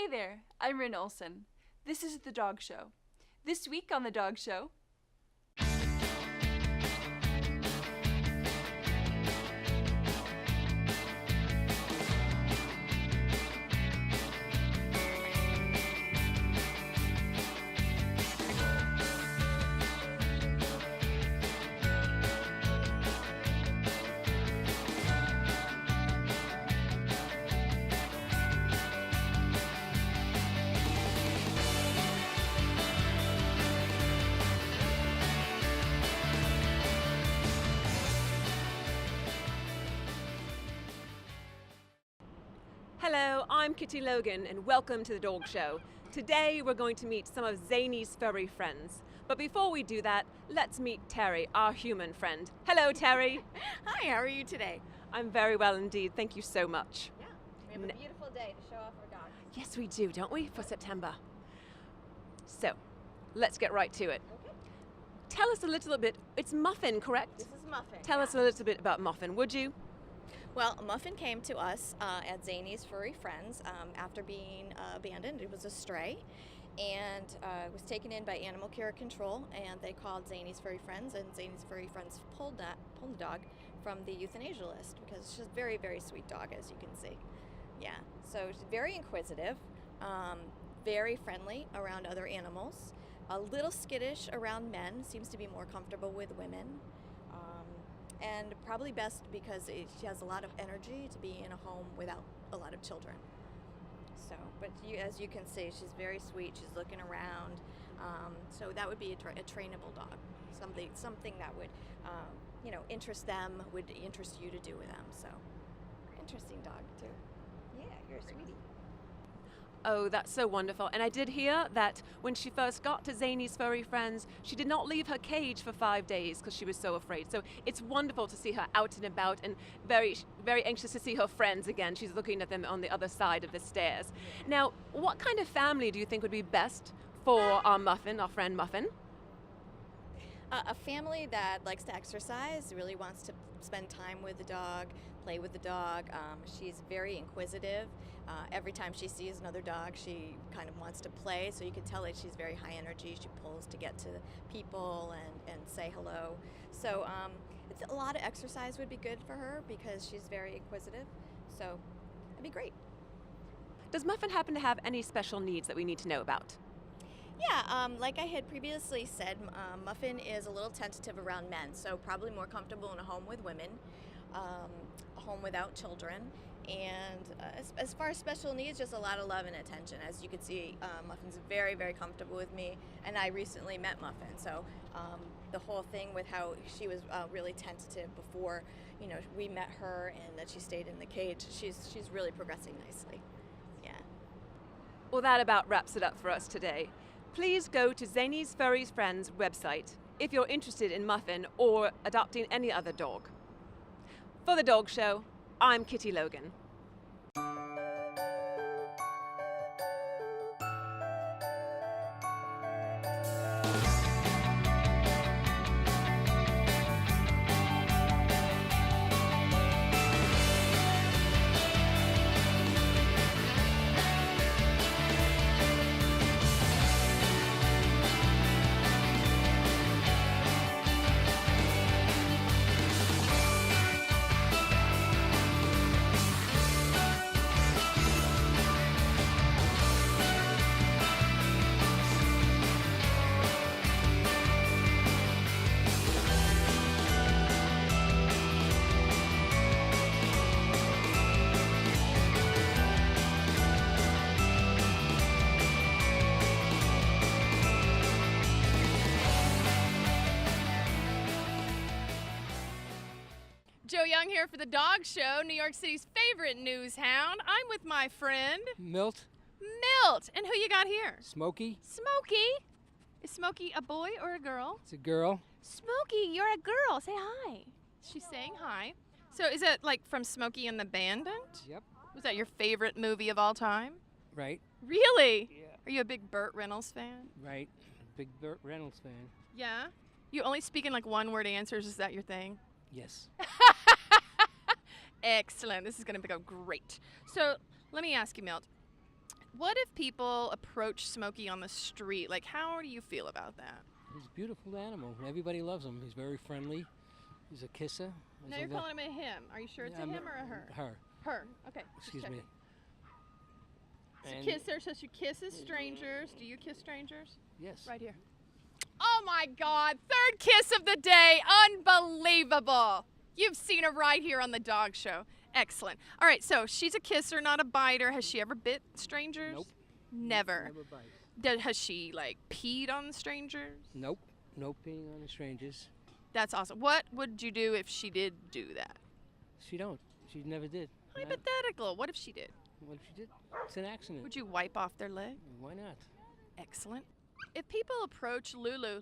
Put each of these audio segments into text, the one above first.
Hey there, I'm Rin Olson. This is The Dog Show. This week on The Dog Show... Hello, I'm Kitty Logan and welcome to The Dog Show. Today we're going to meet some of Zany's furry friends. But before we do that, let's meet Terry, our human friend. Hello, Terry. Hi, how are you today? I'm very well indeed, thank you so much. Yeah, we have a beautiful day to show off our dogs. Yes, we do, don't we, for September? So, let's get right to it. Okay. Tell us a little bit, it's Muffin, correct? This is Muffin. Tell us a little bit about Muffin, would you? Well, Muffin came to us at Zany's Furry Friends after being abandoned. It was a stray and was taken in by Animal Care Control, and they called Zany's Furry Friends, and Zany's Furry Friends pulled the dog from the euthanasia list because she's a very, very sweet dog, as you can see. Yeah, so she's very inquisitive, very friendly around other animals, a little skittish around men, seems to be more comfortable with women. And probably best because she has a lot of energy to be in a home without a lot of children. So, but as you can see, she's very sweet. She's looking around. So that would be a trainable dog. Something that would, interest them, would interest you to do with them. So, interesting dog too. Yeah, you're a sweetie. Oh, that's so wonderful. And I did hear that when she first got to Zany's Furry Friends, she did not leave her cage for 5 days because she was so afraid. So it's wonderful to see her out and about and very, very anxious to see her friends again. She's looking at them on the other side of the stairs. Now, what kind of family do you think would be best for our Muffin, our friend Muffin? A family that likes to exercise, really wants to spend time with the dog, play with the dog. She's very inquisitive. Every time she sees another dog, she kind of wants to play, so you can tell that she's very high energy. She pulls to get to people and say hello. So it's a lot of exercise would be good for her because she's very inquisitive. So it'd be great. Does Muffin happen to have any special needs that we need to know about? Yeah, like I had previously said, Muffin is a little tentative around men, so probably more comfortable in a home with women, a home without children. And as far as special needs, just a lot of love and attention. As you can see, Muffin's very, very comfortable with me, and I recently met Muffin. So the whole thing with how she was really tentative before, we met her and that she stayed in the cage, she's really progressing nicely. Yeah. Well, that about wraps it up for us today. Please go to Zany's Furry Friends website if you're interested in Muffin or adopting any other dog. For The Dog Show, I'm Kitty Logan. Joe Young here for The Dog Show, New York City's favorite news hound. I'm with my friend Milt. Milt. And who you got here? Smokey. Smokey. Is Smokey a boy or a girl? It's a girl. Smokey, you're a girl. Say hi. She's saying hi. So is it like from Smokey and the Bandit? Yep. Was that your favorite movie of all time? Right. Really? Yeah. Are you a big Burt Reynolds fan? Right. Big Burt Reynolds fan. Yeah? You only speak in like one-word answers. Is that your thing? Yes. Excellent. This is going to go great. So let me ask you, Milt. What if people approach Smokey on the street? Like, how do you feel about that? He's a beautiful animal. Everybody loves him. He's very friendly. He's a kisser. He's Now a you're lo- calling him a him. Are you sure it's a him or a her? Her. Her. Okay. just Excuse me. checking. So And- kisser. So she kisses strangers. Do you kiss strangers? Yes. Right here. Oh my God! Third kiss of the day. Unbelievable. You've seen her right here on the Dog Show. Excellent. All right. So she's a kisser, not a biter. Has she ever bit strangers? Nope. Never. Never bite. Has she like peed on strangers? Nope. No peeing on the strangers. That's awesome. What would you do if she did do that? She don't. She never did. Hypothetical. What if she did? What if she did? It's an accident. Would you wipe off their leg? Why not? Excellent. If people approach Lulu,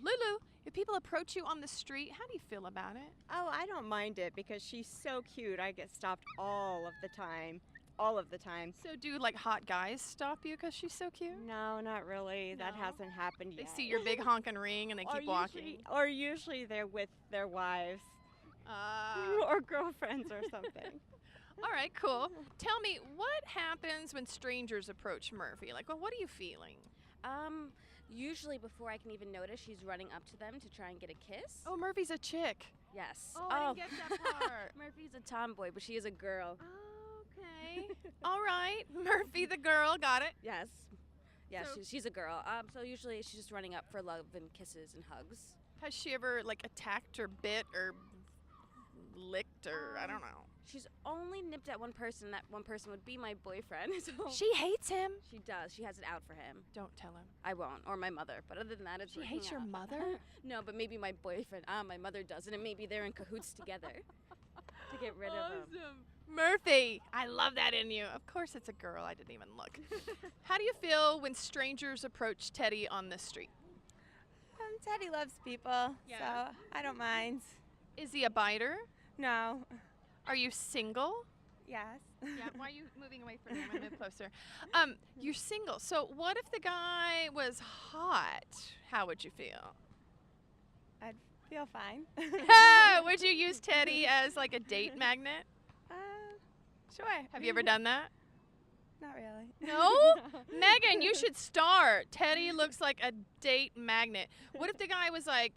if people approach you on the street, how do you feel about it? Oh, I don't mind it because she's so cute. I get stopped all of the time. All of the time. So do like hot guys stop you because she's so cute? No, not really. That No? hasn't happened They yet. see your big honking ring and they keep walking. Or usually they're with their wives or girlfriends or something. All right, cool. Tell me, what happens when strangers approach Murphy? Like, well, what are you feeling? Usually before I can even notice, she's running up to them to try and get a kiss. Oh, Murphy's a chick. Yes. Oh, I didn't get that part. Murphy's a tomboy, but she is a girl. Okay. All right. Murphy the girl. Got it. Yes. Yeah, So- she's a girl. So usually she's just running up for love and kisses and hugs. Has she ever like attacked or bit or licked or I don't know? She's only nipped at one person. That one person would be my boyfriend. So She hates him. she does. She has it out for him. Don't tell him. I won't, or my mother. But other than that, it's She working hates your out. mother? No, but maybe my boyfriend. My mother doesn't, and maybe they're in cahoots together to get rid of him. Murphy, I love that in you. Of course it's a girl. I didn't even look. How do you feel when strangers approach Teddy on the street? Teddy loves people, Yeah. so I don't mind. Is he a biter? No. Are you single? Yes. Yeah, why are you moving away from me? I'm gonna move closer. You're single. So what if the guy was hot? How would you feel? I'd feel fine. Would you use Teddy as like a date magnet? Sure. Have you ever done that? Not really. No? Megan, you should start. Teddy looks like a date magnet. What if the guy was like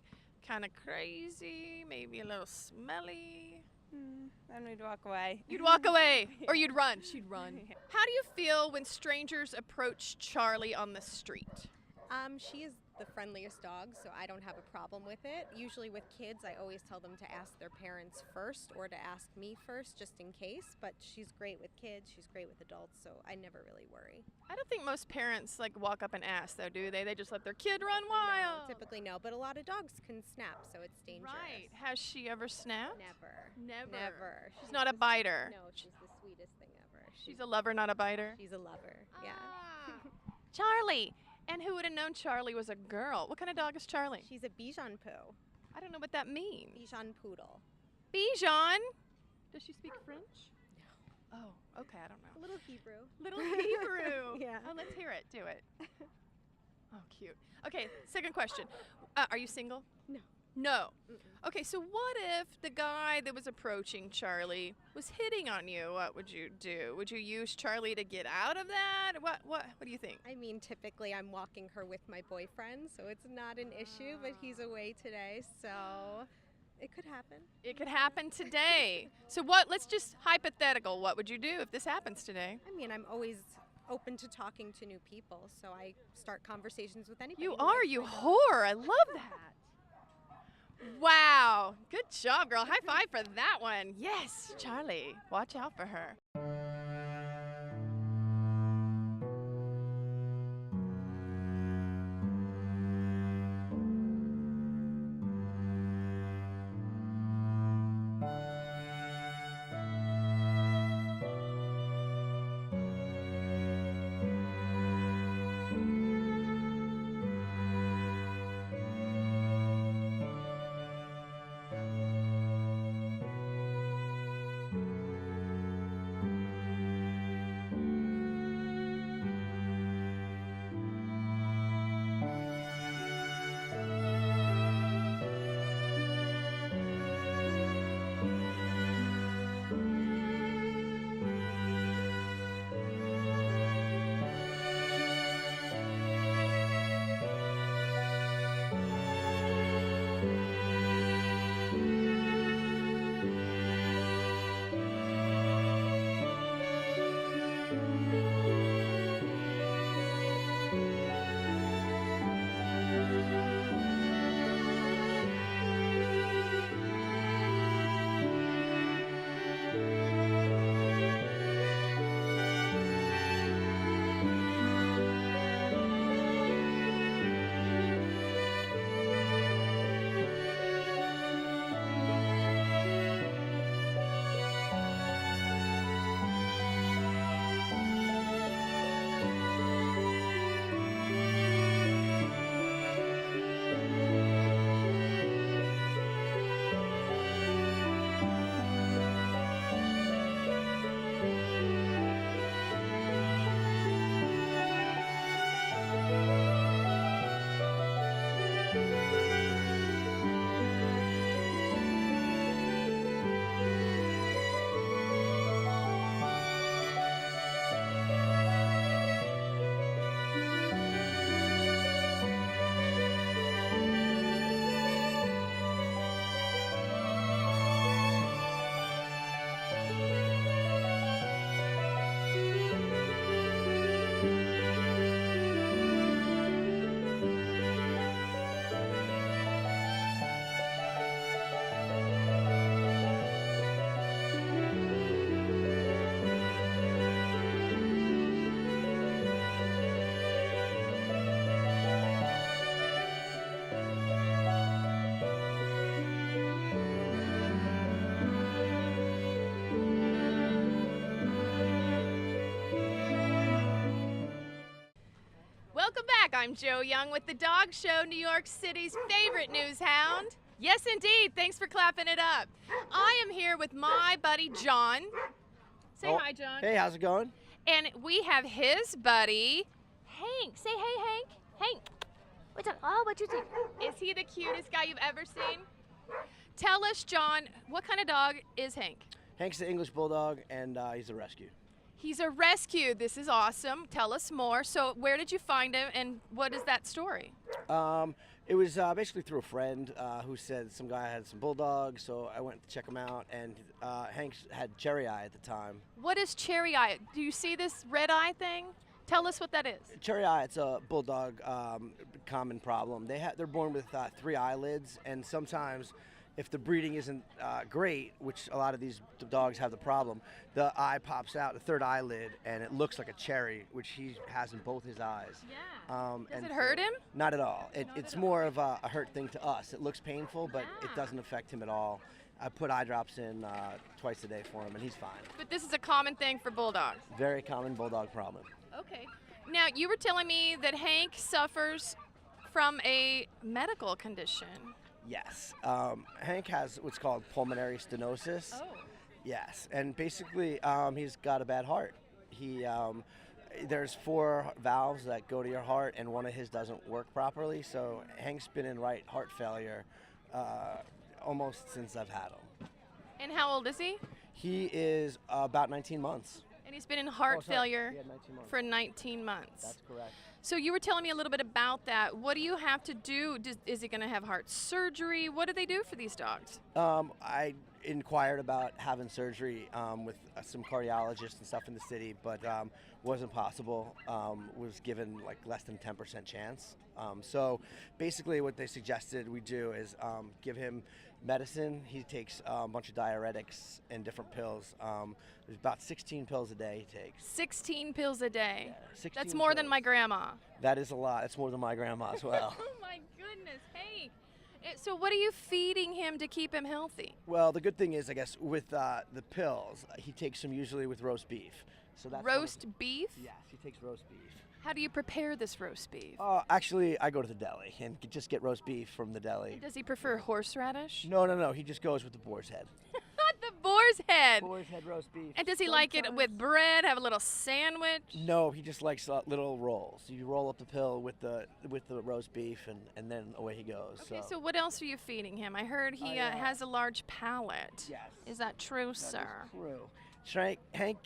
kind of crazy, maybe a little smelly? Then we'd walk away. You'd walk away or you'd run. She'd run. How do you feel when strangers approach Charlie on the street? She is the friendliest dog, so I don't have a problem with it. Usually with kids, I always tell them to ask their parents first or to ask me first, just in case. But she's great with kids, she's great with adults, so I never really worry. I don't think most parents like walk up and ask though, do they? They just let their kid run wild. Typically no, but a lot of dogs can snap, so it's dangerous. Right. Has she ever snapped? Never. Never. Never. She's not a biter. No, she's the sweetest thing ever. She's a lover, not a biter. She's a lover. Yeah. Charlie. And who would have known Charlie was a girl? What kind of dog is Charlie? She's a Bichon Poo. I don't know what that means. Bichon Poodle. Bichon? Does she speak French? No. Oh, okay, I don't know. A little Hebrew. Little Hebrew. Yeah. Oh, let's hear it. Do it. Oh, cute. Okay, second question. Are you single? No. No. Mm-mm. Okay, so what if the guy that was approaching Charlie was hitting on you? What would you do? Would you use Charlie to get out of that? What do you think? I mean, typically I'm walking her with my boyfriend, so it's not an issue, but he's away today, so it could happen. It could happen today. So let's just hypothetical. What would you do if this happens today? I mean, I'm always open to talking to new people, so I start conversations with anybody. You who are, likes you my dog. whore. I love that. Wow. Good job, girl. High five for that one. Yes, Charlie. Watch out for her. I'm Joe Young with the Dog Show, New York City's favorite news hound. Yes, indeed. Thanks for clapping it up. I am here with my buddy John. Say hi, John. Hey, how's it going? And we have his buddy Hank. Say hey, Hank. Hank. What's up? Oh, what you think? Is he the cutest guy you've ever seen? Tell us, John, what kind of dog is Hank? Hank's the English Bulldog, and he's a rescue. He's a rescue. This is awesome. Tell us more. So where did you find him, and what is that story? It was basically through a friend who said some guy had some bulldogs, so I went to check him out, and Hank had cherry eye at the time. What is cherry eye? Do you see this red eye thing? Tell us what that is. Cherry eye, it's a bulldog common problem. They're born with 3 eyelids, and sometimes if the breeding isn't great, which a lot of these dogs have the problem, the eye pops out, the 3rd eyelid, and it looks like a cherry, which he has in both his eyes. Yeah. Does it hurt him? Not at all. It's more of a hurt thing to us. It looks painful, but it doesn't affect him at all. I put eye drops in twice a day for him, and he's fine. But this is a common thing for bulldogs. Very common bulldog problem. Okay. Now, you were telling me that Hank suffers from a medical condition. Yes. Hank has what's called pulmonary stenosis. Oh. Yes, and basically he's got a bad heart. There's 4 valves that go to your heart, and one of his doesn't work properly. So Hank's been in right heart failure almost since I've had him. And how old is he? He is about 19 months. And he's been in heart failure He had 19 months. for 19 months. That's correct. So you were telling me a little bit about that. What do you have to do? Is he going to have heart surgery? What do they do for these dogs? I inquired about having surgery with some cardiologists and stuff in the city, but wasn't possible. Was given like less than 10% chance. So basically what they suggested we do is give him medicine. He takes a bunch of diuretics and different pills. There's about 16 pills a day he takes. 16 pills a day. Yeah, 16 That's more than pills. my grandma. That is a lot. That's more than my grandma as well. Oh my goodness. Hey. So what are you feeding him to keep him healthy? Well, the good thing is, I guess, with the pills, he takes them usually with roast beef. So that's Roast beef? Yes, he takes roast beef. How do you prepare this roast beef? Actually, I go to the deli and just get roast beef from the deli. Does he prefer horseradish? No. He just goes with the boar's head. The boar's head. Boar's head roast beef. And does he like it with bread? Have a little sandwich? No, he just likes little rolls. You roll up the pill with the roast beef, and then away he goes. Okay, so what else are you feeding him? I heard he has a large palate. Yes. Is that true, sir? That is true. Hank,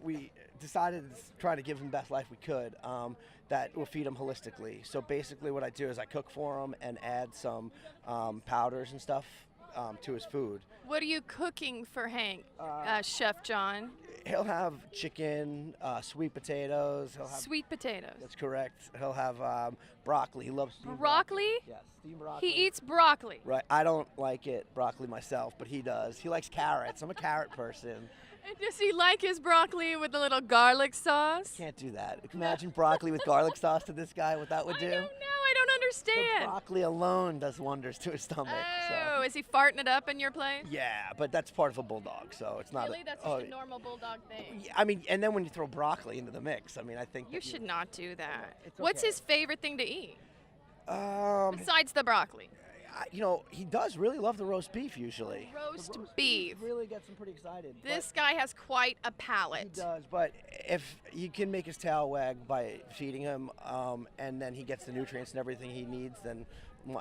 we decided to try to give him the best life we could. That will feed him holistically. So basically, what I do is I cook for him and add some powders and stuff to his food. What are you cooking for Hank, Chef John? He'll have chicken, sweet potatoes. He'll have Sweet potatoes. That's correct. He'll have broccoli. He loves steamed Broccoli? Yes, steamed broccoli. He eats broccoli. Right. I don't like broccoli myself, but he does. He likes carrots. I'm a carrot person. And does he like his broccoli with a little garlic sauce? Can't do that. Imagine broccoli with garlic sauce to this guy, what that would do. I don't know. I don't understand. The broccoli alone does wonders to his stomach. Oh, is he farting it up in your place? Yeah, but that's part of a bulldog, so it's not. Really? That's just a normal bulldog thing. Yeah, I mean, and then when you throw broccoli into the mix, I mean, I think You should not do that. It's What's okay. his favorite thing to eat Besides besides the broccoli? He does really love the roast beef usually. Roast beef. really gets him pretty excited. This guy has quite a palate. He does, but if you can make his tail wag by feeding him, and then he gets the nutrients and everything he needs, then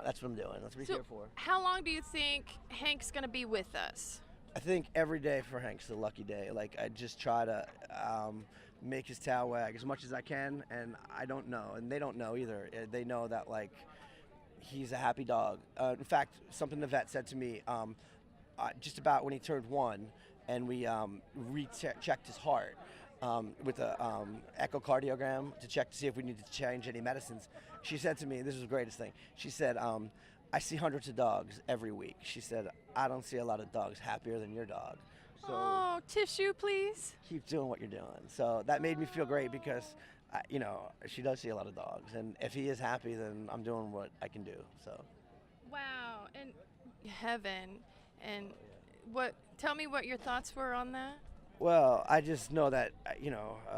that's what I'm doing. That's what he's So, here for. how long do you think Hank's going to be with us? I think every day for Hank's a lucky day. Like, I just try to make his tail wag as much as I can, and I don't know, and they don't know either. They know that, like, he's a happy dog. In fact, something the vet said to me just about when he turned 1, and we rechecked his heart with a echocardiogram to check to see if we needed to change any medicines. She said to me, this was the greatest thing, she said, I see hundreds of dogs every week. She said, I don't see a lot of dogs happier than your dog. So Oh, tissue, please. keep doing what you're doing. So that made me feel great because, she does see a lot of dogs. And if he is happy, then I'm doing what I can do. So Wow. And heaven. And tell me what your thoughts were on that. Well, I just know that,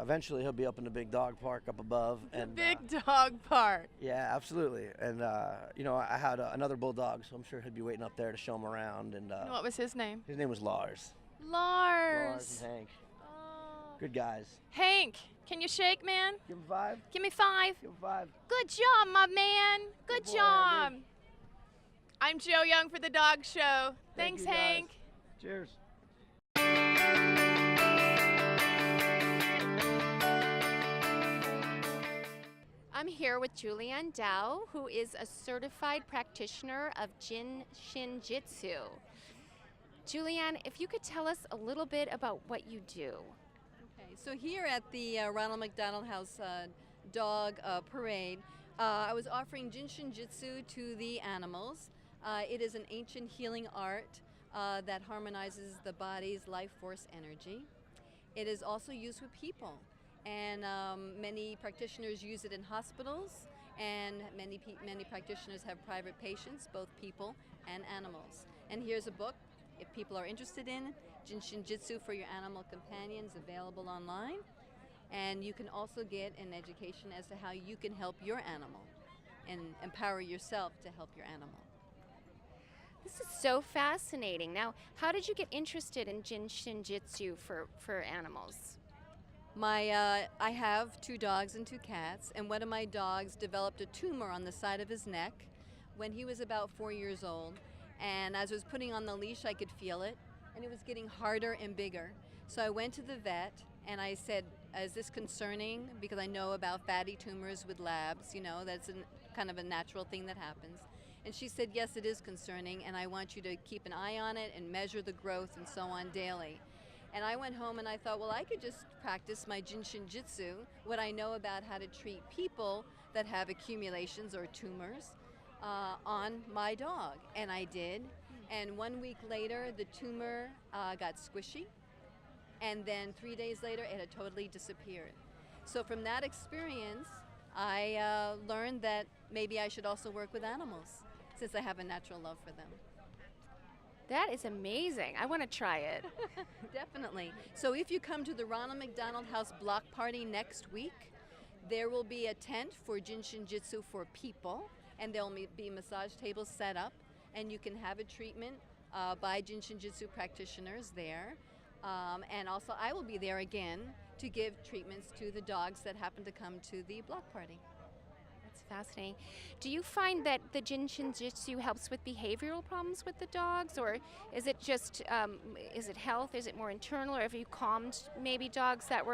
eventually he'll be up in the big dog park up above. And Big dog park. yeah, absolutely. And, I had another bulldog, so I'm sure he'll be waiting up there to show him around. And And what was his name? his name was Lars. Lars. And Hank. Oh. Good guys. Hank, can you shake, man? Give him 5. Give me 5. Give him 5. Good job, my man. Good boy, job. Hank. I'm Joe Young for the Dog Show. Thank Thanks, you, guys. Hank. Cheers. I'm here with Julianne Dow, who is a certified practitioner of Jin Shin Jitsu. Julianne, if you could tell us a little bit about what you do. Okay, so here at the Ronald McDonald House Dog Parade, I was offering Jin Shin Jitsu to the animals. It is an ancient healing art that harmonizes the body's life force energy. It is also used with people, and many practitioners use it in hospitals, and many practitioners have private patients, both people and animals. And here's a book, if people are interested in, Jin Shin Jitsu for Your Animal Companions, available online. And you can also get an education as to how you can help your animal and empower yourself to help your animal. This is so fascinating. Now, how did you get interested in Jin Shin Jitsu for animals? I have 2 dogs and 2 cats, and one of my dogs developed a tumor on the side of his neck when he was about 4 years old. And as I was putting on the leash, I could feel it, and it was getting harder and bigger. So I went to the vet, and I said, is this concerning? Because I know about fatty tumors with labs, that's kind of a natural thing that happens. And she said, yes, it is concerning, and I want you to keep an eye on it and measure the growth and so on daily. And I went home and I thought, well, I could just practice my Jin Shin Jitsu, what I know about how to treat people that have accumulations or tumors, on my dog. And I did. And 1 week later, the tumor got squishy. And then 3 days later, it had totally disappeared. So from that experience, I learned that maybe I should also work with animals, since I have a natural love for them. That is amazing. I want to try it. Definitely. So if you come to the Ronald McDonald House block party next week, there will be a tent for Jin Shin Jitsu for people, and there will be massage tables set up, and you can have a treatment by Jin Shin Jitsu practitioners there. And also I will be there again to give treatments to the dogs that happen to come to the block party. That's fascinating. Do you find that the Jin Shin Jitsu helps with behavioral problems with the dogs, or is it just, is it health? Is it more internal, or have you calmed maybe dogs that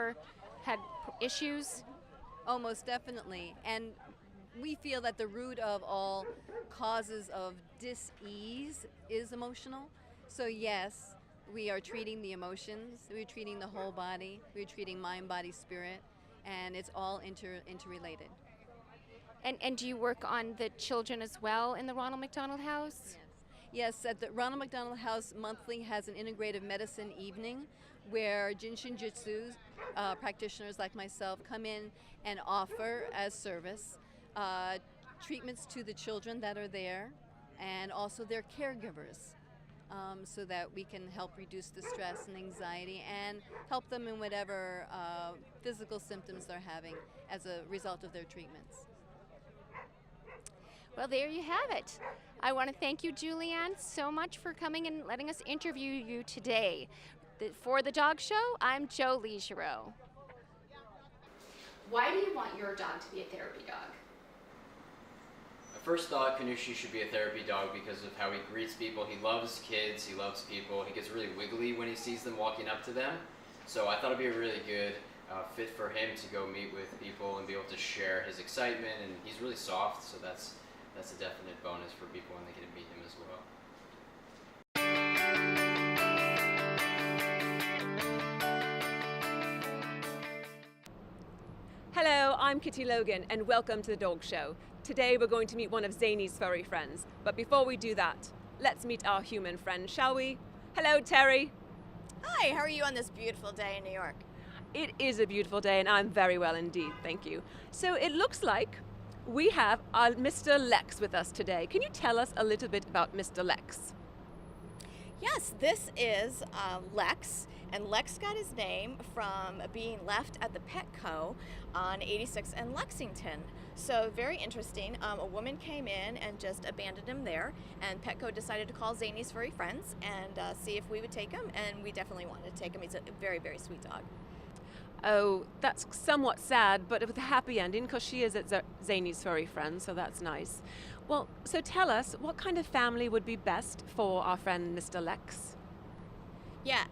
had issues? Oh, most definitely. And we feel that the root of all causes of dis-ease is emotional. So yes, we are treating the emotions, we're treating the whole body, we're treating mind, body, spirit, and it's all interrelated. And do you work on the children as well in the Ronald McDonald House? Yes, at the Ronald McDonald House monthly has an integrative medicine evening where Jin Shin Jitsu practitioners like myself come in and offer as service treatments to the children that are there and also their caregivers, so that we can help reduce the stress and anxiety and help them in whatever physical symptoms they're having as a result of their treatments. Well, there you have it. I want to thank you, Julianne, so much for coming and letting us interview you today. For the Dog Show, I'm Joe Legereau. Why do you want your dog to be a therapy dog? My first thought, Kanushi should be a therapy dog because of how he greets people. He loves kids, he loves people. He gets really wiggly when he sees them walking up to them. So I thought it'd be a really good fit for him to go meet with people and be able to share his excitement. And he's really soft, so that's a definite bonus for people when they get to meet him as well. Hello, I'm Kitty Logan and welcome to the Dog Show. Today we're going to meet one of Zany's furry friends. But before we do that, let's meet our human friend, shall we? Hello, Terry. Hi, how are you on this beautiful day in New York? It is a beautiful day and I'm very well indeed, thank you. So it looks like we have our Mr. Lex with us today. Can you tell us a little bit about Mr. Lex? Yes, this is Lex. And Lex got his name from being left at the Petco on 86 and Lexington. So very interesting. A woman came in and just abandoned him there, and Petco decided to call Zany's furry friends and see if we would take him, and we definitely wanted to take him. He's a very, very sweet dog. Oh, that's somewhat sad, but with a happy ending because she is at Zany's furry friend, so that's nice. Well, so tell us, what kind of family would be best for our friend Mr. Lex? Yeah,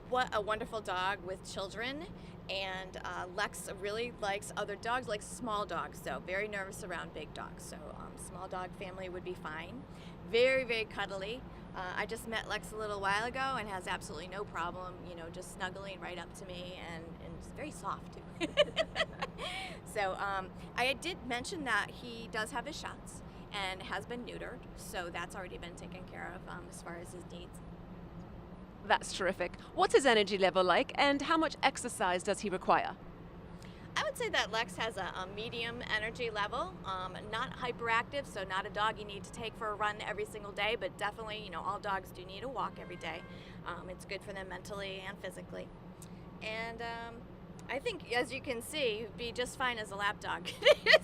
what a wonderful dog with children. And Lex really likes other dogs, like small dogs, so very nervous around big dogs. So small dog family would be fine. Very, very cuddly. I just met Lex a little while ago and has absolutely no problem, just snuggling right up to me, and it's very soft too. So I did mention that he does have his shots and has been neutered, so that's already been taken care of as far as his needs. That's terrific. What's his energy level like, and how much exercise does he require? I would say that Lex has a medium energy level, not hyperactive, so not a dog you need to take for a run every single day, but definitely, all dogs do need a walk every day. It's good for them mentally and physically. And I think, as you can see, he'd be just fine as a lap dog.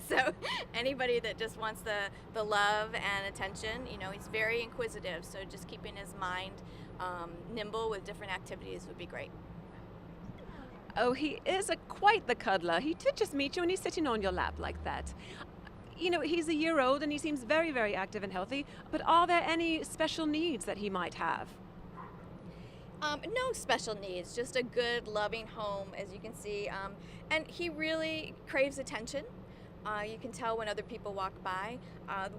So anybody that just wants the love and attention, he's very inquisitive, so just keeping his mind nimble with different activities would be great. Oh, he is quite the cuddler. He did just meet you and he's sitting on your lap like that. He's a year old and he seems very, very active and healthy, but are there any special needs that he might have? No special needs, just a good, loving home, as you can see. And he really craves attention. You can tell when other people walk by.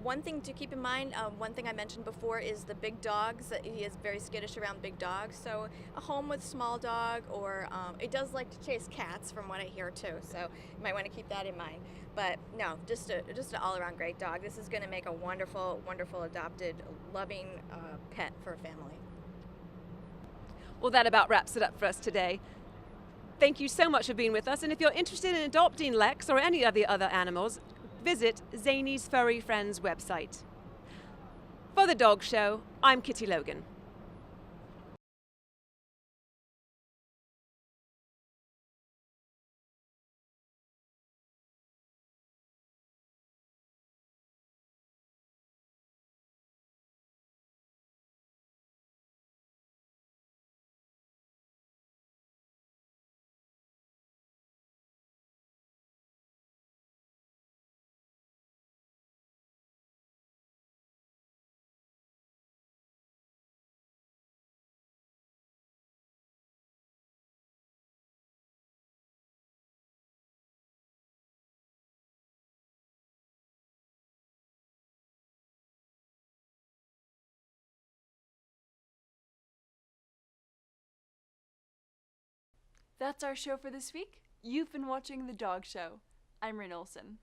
One thing to keep in mind, one thing I mentioned before, is the big dogs. He is very skittish around big dogs. So a home with small dog, or it does like to chase cats, from what I hear too. So you might want to keep that in mind. But no, just an all-around great dog. This is going to make a wonderful, wonderful adopted, loving pet for a family. Well, that about wraps it up for us today. Thank you so much for being with us, and if you're interested in adopting Lex or any of the other animals, visit Zany's Furry Friends website. For The Dog Show, I'm Kitty Logan. That's our show for this week. You've been watching The Dog Show. I'm Rain Olson.